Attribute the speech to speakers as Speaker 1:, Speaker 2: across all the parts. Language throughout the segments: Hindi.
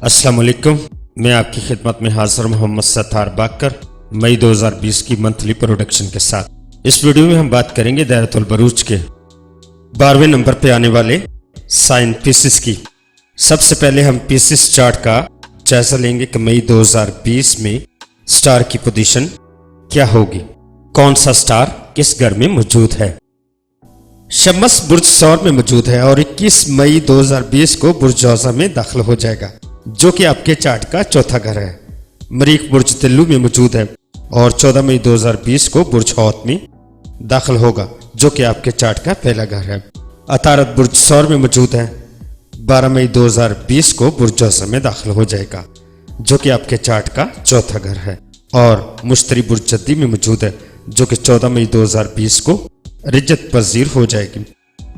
Speaker 1: अस्सलाम वालेकुम। मैं आपकी खिदमत में हाजिर मोहम्मद सत्तार बाकर मई 2020 की मंथली प्रोडक्शन के साथ। इस वीडियो में हम बात करेंगे दायरतुल बरूज के 12वें नंबर पे आने वाले साइन पीसेस की। सबसे पहले हम पीसेस चार्ट का जायजा लेंगे कि मई 2020 में स्टार की पोजीशन क्या होगी, कौन सा स्टार किस घर में मौजूद है। शम्स बुर्ज सौर में मौजूद है और 21 मई 2020 को बुर्ज जौजा में दाखिल हो जाएगा, जो कि आपके चार्ट का चौथा घर है। मरीख बुर्ज तिल्लू में मौजूद है और 14 मई 2020 को बुर्ज हौत में दाखिल होगा, जो कि आपके चार्ट का पहला घर है। अतारत बुर्ज सौर में मौजूद है, 12 मई 2020 को बुर्ज जौजा में दाखिल हो जाएगा, जो कि आपके चार्ट का चौथा घर है। और मुश्तरी बुर्ज जद्दी में मौजूद है, जो कि 14 मई 2020 को रिजत पजीर हो जाएगी।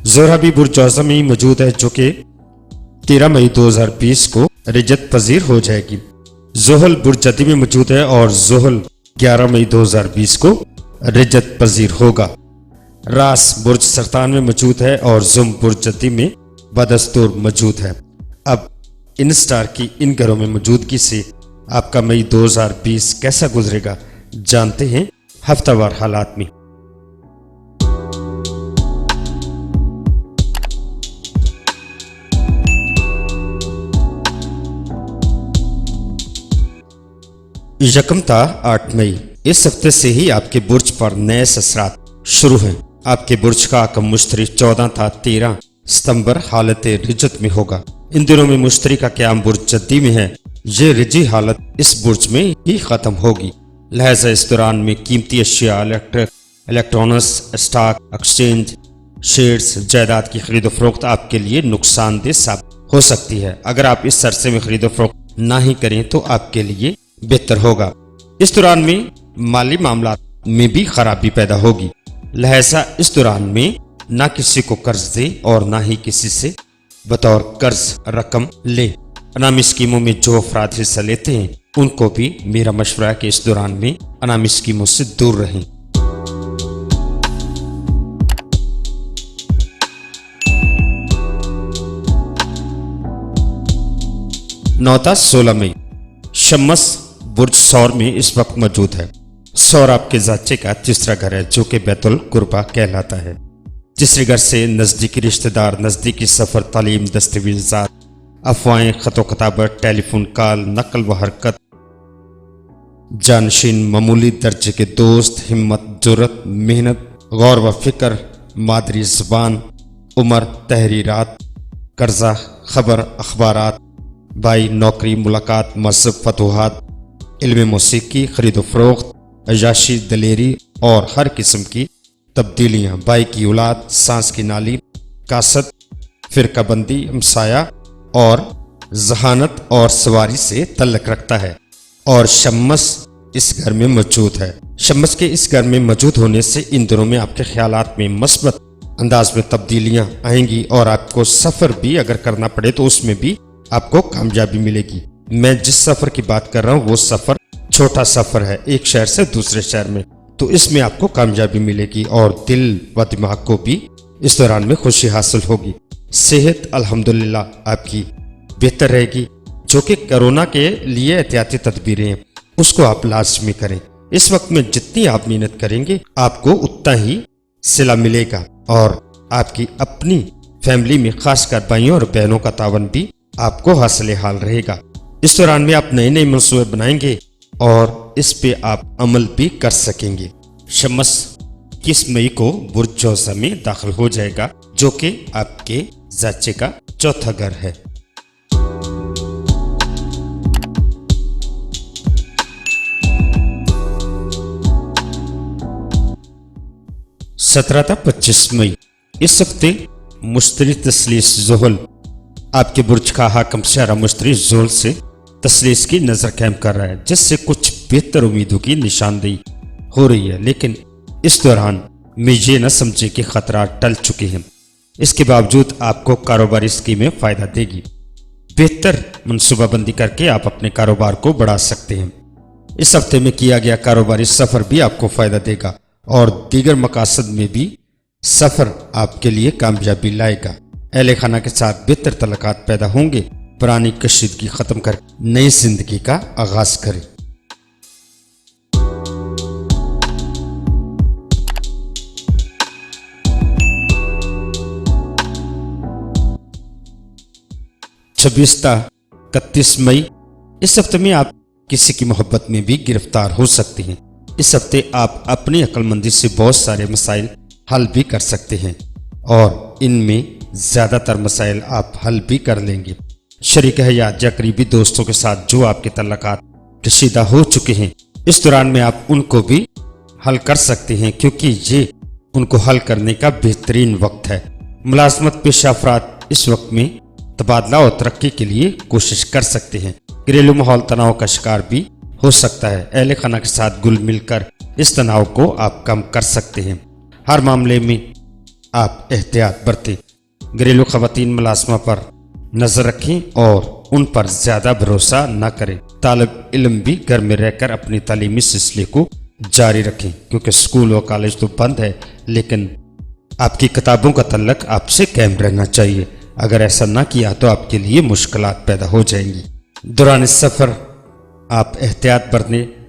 Speaker 1: जोहरा भी बुर्ज जौजा में ही मौजूद है, जो कि 13 मई 2020 को रिजत पजीर हो जाएगी। जोहल बुर्ज जद्दी में मौजूद है और जोहल 11 मई 2020 को रिजत पजीर होगा। रास बुर्ज सरतान में मौजूद है और जुम बुर्ज जद्दी में बदस्तूर मौजूद है। अब इन स्टार की इन घरों में मौजूदगी से आपका मई 2020 कैसा गुजरेगा, जानते हैं हफ्तावार हालात में। यकम ता 8 मई, इस हफ्ते से ही आपके बुर्ज पर नए असरात शुरू हैं। आपके बुर्ज का आकम मुश्तरी 14 था 13 सितंबर हालत रिजत में होगा। इन दिनों में मुश्तरी का क्याम बुर्ज जद्दी में है। ये रिजी हालत इस बुर्ज में ही खत्म होगी, लिहाजा इस दौरान में कीमती अशिया, इलेक्ट्रॉनिक्स, स्टॉक एक्सचेंज, शेयर्स, जायदाद की खरीदो फरोख्त आपके लिए नुकसानदेह साबित हो सकती है। अगर आप इस अरसे में खरीदो फरोख्त ना ही करें तो आपके लिए बेहतर होगा। इस दौरान में माली मामला में भी खराबी पैदा होगी, लिहाजा इस दौरान में ना किसी को कर्ज दे और ना ही किसी से बतौर कर्ज रकम ले। अनामी स्कीमों में जो अफराद हिस्सा लेते हैं उनको भी मेरा मशवरा है कि इस दौरान में अनामी स्कीमों से दूर रहें। 9 ता 16 मई, शम्स बुर्ज सौर में इस वक्त मौजूद है। सौर आपके जाचे का तीसरा घर है, जो कि बैतुल कुर्बा कहलाता है। तीसरे घर से नजदीकी रिश्तेदार, नजदीकी सफर, तालीम, दस्तावेजात, अफवाहें, खतो खताबत, टेलीफोन कॉल, नकल व हरकत, जानशीन, मामूली दर्जे के दोस्त, हिम्मत, जुर्रत, मेहनत, गौर व फिक्र, मादरी ज़बान, उम्र, तहरीरात, कर्जा, खबर, अखबारात, भाई, नौकरी, मुलाकात, मजहब, फतूहात, इल्म मौसीकी, खरीदो फरोख्त, अयाशी, दलेरी और हर किस्म की तब्दीलियाँ, भाई की औलाद, सांस की नाली, कासत, फिरकाबंदी, हमसाया और जहानत और सवारी से तल्लक रखता है। और शम्स इस घर में मौजूद है। शम्स के इस घर में मौजूद होने से इन दिनों में आपके ख्यालात में मस्बत अंदाज में तब्दीलियाँ आएंगी और आपको सफ़र भी अगर करना पड़े तो उसमें भी आपको कामयाबी मिलेगी। मैं जिस सफ़र की बात कर रहा हूँ वो सफ़र छोटा सफ़र है, एक शहर से दूसरे शहर में, तो इसमें आपको कामयाबी मिलेगी और दिल व दिमाग को भी इस दौरान में खुशी हासिल होगी। सेहत अल्हम्दुलिल्लाह आपकी बेहतर रहेगी, जो कि कोरोना के लिए एहतियाती तदबीरें हैं उसको आप लाजमी करें। इस वक्त में जितनी आप मेहनत करेंगे आपको उतना ही सिला मिलेगा और आपकी अपनी फैमिली में खासकर भाइयों और बहनों का तावन भी आपको हासिल हाल रहेगा। इस दौरान में आप नए नए मंसूबे बनाएंगे और इस पे आप अमल भी कर सकेंगे। शम्स 21 मई को बुर्ज जौजा में दाखिल हो जाएगा, जो कि आपके जाचे का चौथा घर है। 17 ता 25 मई, इस हफ्ते मुश्तरी तस्लीस जोहल आपके बुर्ज का हाकम शहरा मुश्तरी जोहल से तस्लीस की नजर कायम कर रहा है, जिससे कुछ बेहतर उम्मीदों की निशानदेही हो रही है। लेकिन इस दौरान में ये न समझे कि खतरा टल चुके हैं। इसके बावजूद आपको कारोबारी स्कीमें फायदा देगी। बेहतर मनसूबाबंदी करके आप अपने कारोबार को बढ़ा सकते हैं। इस हफ्ते में किया गया कारोबारी सफर भी आपको फायदा देगा और दीगर मकासद में भी सफर आपके लिए कामयाबी लाएगा। अहले खाना के साथ बेहतर तल्लुकात पैदा होंगे, पुरानी कशीदगी ख़त्म कर नई जिंदगी का आगाज करें। छब्बीस 31 मई, इस हफ्ते में आप किसी की मोहब्बत में भी गिरफ्तार हो सकते हैं। इस हफ्ते आप अपनी अक्लमंदी से बहुत सारे मसाइल हल भी कर सकते हैं और इनमें ज़्यादातर मसाइल आप हल भी कर लेंगे। शरीक हयात या करीबी दोस्तों के साथ जो आपके तल्लुकात कशीदा हो चुके हैं, इस दौरान में आप उनको भी हल कर सकते हैं, क्योंकि ये उनको हल करने का बेहतरीन वक्त है। मुलाजमत पेशा अफराद इस वक्त में तबादला और तरक्की के लिए कोशिश कर सकते हैं। घरेलू माहौल तनाव का शिकार भी हो सकता है। अहले खाना के साथ घुल मिलकर इस तनाव को आप कम कर सकते हैं। हर मामले में आप एहतियात बरतें। घरेलू खवातीन मुलाजमा पर नजर रखें और उन पर ज्यादा भरोसा न करें। तालिब इल्म भी घर में रहकर अपनी तालीमी सिलसिले को जारी रखें, क्योंकि स्कूल और कॉलेज तो बंद है, लेकिन आपकी किताबों का तल्लक आपसे कायम रहना चाहिए। अगर ऐसा ना किया तो आपके लिए मुश्किलात पैदा हो जाएंगी। दौरान सफर आप एहतियात बरतें।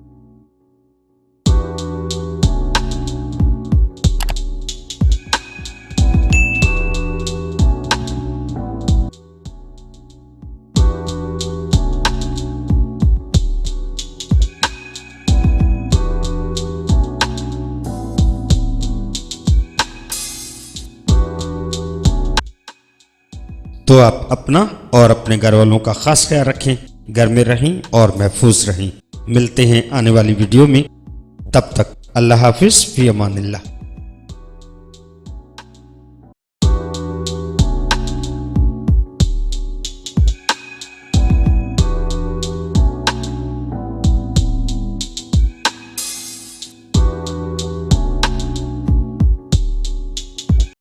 Speaker 1: तो आप अपना और अपने घर वालों का खास ख्याल रखें, घर में रहें और महफूज रहें। मिलते हैं आने वाली वीडियो में, तब तक अल्लाह हाफिज, फी अमानिल्लाह।